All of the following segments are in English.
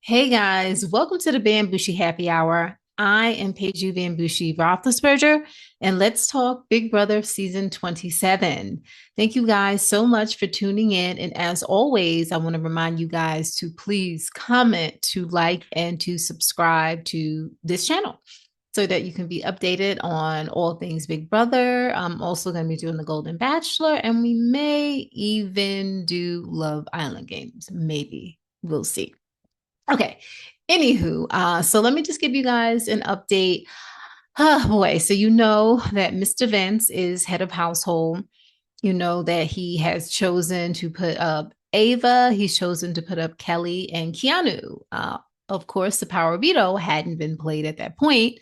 Hey guys, welcome to the Bambushi Happy Hour. I am Paige Bambushi Roethlisberger, and let's talk Big Brother Season 27. Thank you guys so much for tuning in. And as always, I want to remind you guys to please comment, to like, and to subscribe to this channel so that you can be updated on all things Big Brother. I'm also going to be doing the Golden Bachelor, and we may even do Love Island games. Maybe. We'll see. Okay. Anywho, so let me just give you guys an update. Oh boy, so you know that Mr. Vince is head of household. You know that he has chosen to put up Ava, he's chosen to put up Kelly and Keanu. Of course, the power of veto hadn't been played at that point.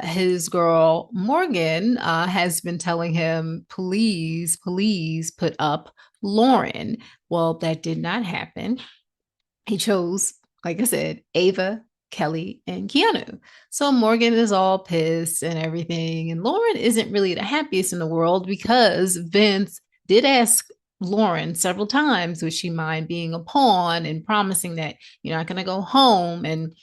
His girl Morgan has been telling him, please, please put up Lauren. Well, that did not happen. He chose, like I said, Ava, Kelly, and Keanu. So Morgan is all pissed and everything. And Lauren isn't really the happiest in the world because Vince did ask Lauren several times, would she mind being a pawn and promising that you're not going to go home? And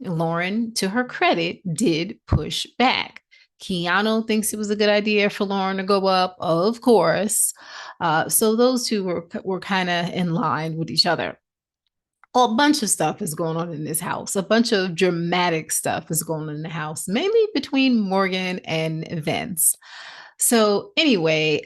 Lauren, to her credit, did push back. Keanu thinks it was a good idea for Lauren to go up, of course. So those two were kind of in line with each other. A bunch of stuff is going on in this house. A bunch of dramatic stuff is going on in the house, mainly between Morgan and Vince. So, anyway,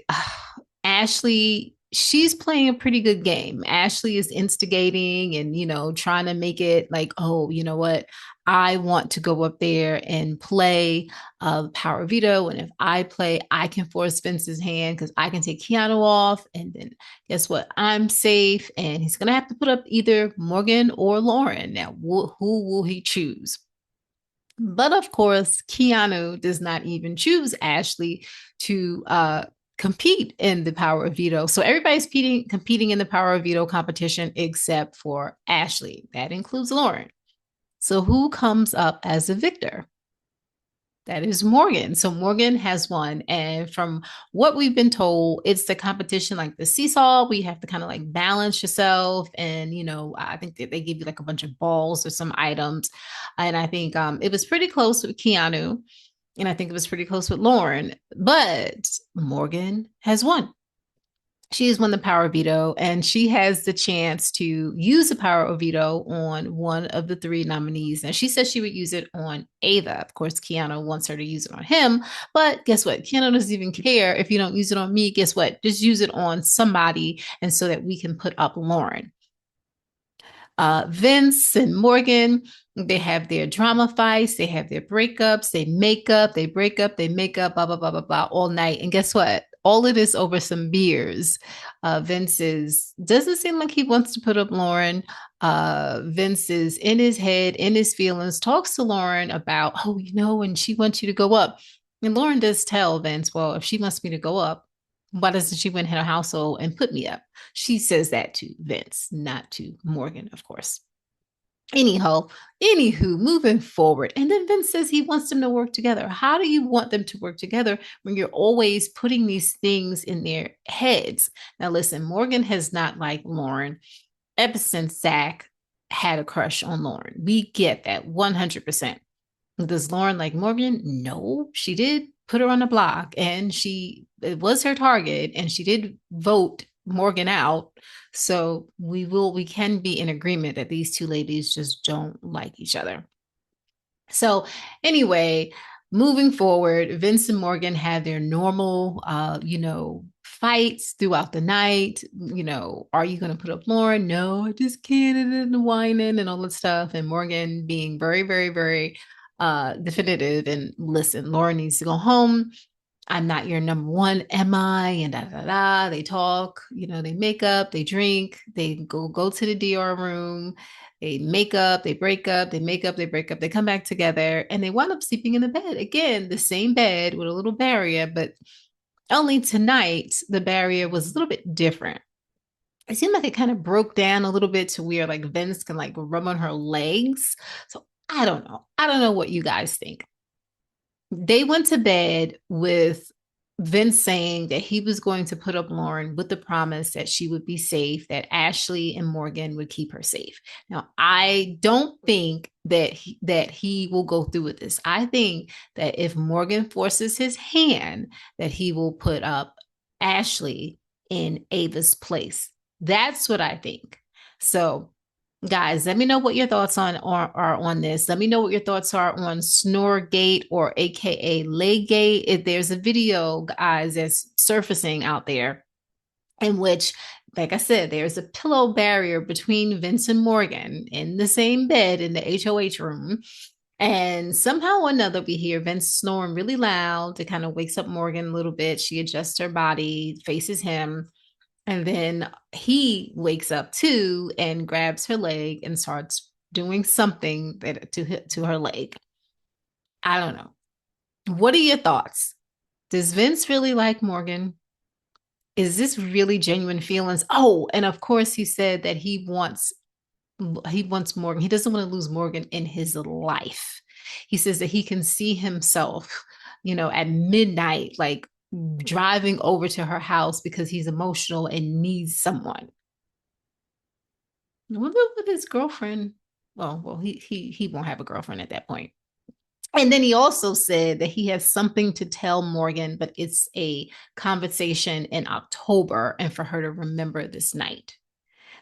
Ashley, she's playing a pretty good game. Ashley is instigating and, trying to make it like, oh, you know what? I want to go up there and play Power Veto. And if I play, I can force Vince's hand because I can take Keanu off. And then guess what? I'm safe. And he's going to have to put up either Morgan or Lauren. Now, who will he choose? But of course, Keanu does not even choose Ashley to compete in the Power of Veto. So everybody's competing in the Power of Veto competition except for Ashley. That includes Lauren. So who comes up as a victor? That is Morgan. So Morgan has won. And from what we've been told, it's the competition like the seesaw. We have to kind of like balance yourself. And, I think that they give you like a bunch of balls or some items. And I think it was pretty close with Keanu. And I think it was pretty close with Lauren. But Morgan has won. She has won the power of veto, and she has the chance to use the power of veto on one of the three nominees. And she says she would use it on Ava. Of course, Keanu wants her to use it on him. But guess what? Keanu doesn't even care if you don't use it on me. Guess what? Just use it on somebody, and so that we can put up Lauren. Vince and Morgan, they have their drama fights, they have their breakups, they make up, they break up, they make up, blah, blah, blah, blah, blah, all night. And guess what? All of this over some beers. Vince doesn't seem like he wants to put up Lauren. Vince is in his head, in his feelings, talks to Lauren about, oh, and she wants you to go up. And Lauren does tell Vince, well, if she wants me to go up, why doesn't she win her household and put me up? She says that to Vince, not to Morgan, of course. Anywho, moving forward. And then Vince says he wants them to work together. How do you want them to work together when you're always putting these things in their heads? Now, listen, Morgan has not liked Lauren ever since Zach had a crush on Lauren. We get that 100%. Does Lauren like Morgan? No, she did put her on the block and it was her target and she did vote Morgan out. So we can be in agreement that these two ladies just don't like each other. So anyway, moving forward, Vince and Morgan had their normal, fights throughout the night. Are you going to put up Lauren? No, I just can't. And whining and all that stuff. And Morgan being very, very, very definitive and listen, Lauren needs to go home. I'm not your number one, am I? And da da da. They talk, they make up, they drink, they go to the DR room, they make up, they break up, they make up, they break up, they come back together, and they wind up sleeping in the bed. Again, the same bed with a little barrier, but only tonight the barrier was a little bit different. It seemed like it kind of broke down a little bit to where like Vince can like rub on her legs. So I don't know. I don't know what you guys think. They went to bed with Vince saying that he was going to put up Lauren with the promise that she would be safe, that Ashley and Morgan would keep her safe. Now, I don't think that he will go through with this. I think that if Morgan forces his hand, that he will put up Ashley in Ava's place. That's what I think. So guys, let me know what your thoughts are on this. Let me know what your thoughts are on Snoregate or AKA Laygate. If there's a video, guys, that's surfacing out there in which, like I said, there's a pillow barrier between Vince and Morgan in the same bed in the HOH room. And somehow or another, we hear Vince snoring really loud. It kind of wakes up Morgan a little bit. She adjusts her body, faces him. And then he wakes up too and grabs her leg and starts doing something to her leg. I don't know. What are your thoughts? Does Vince really like Morgan? Is this really genuine feelings? Oh, and of course he said that he wants Morgan. He doesn't want to lose Morgan in his life. He says that he can see himself, at midnight, like driving over to her house because he's emotional and needs someone. What with his girlfriend? Well, he won't have a girlfriend at that point. And then he also said that he has something to tell Morgan, but it's a conversation in October and for her to remember this night.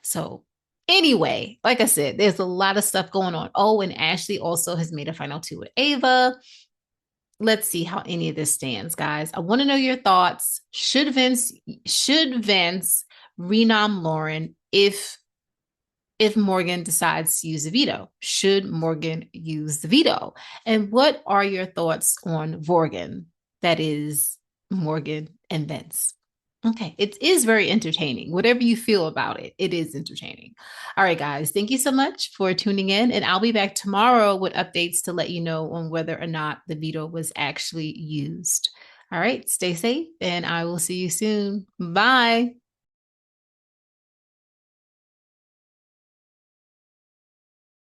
So anyway, like I said, there's a lot of stuff going on. Oh, and Ashley also has made a final two with Ava. Let's see how any of this stands, guys. I want to know your thoughts. Should Vince renom Lauren if Morgan decides to use the veto? Should Morgan use the veto? And what are your thoughts on Vorgan? That is Morgan and Vince. Okay, it is very entertaining. Whatever you feel about it, it is entertaining. All right, guys, thank you so much for tuning in. And I'll be back tomorrow with updates to let you know on whether or not the veto was actually used. All right, stay safe, and I will see you soon. Bye.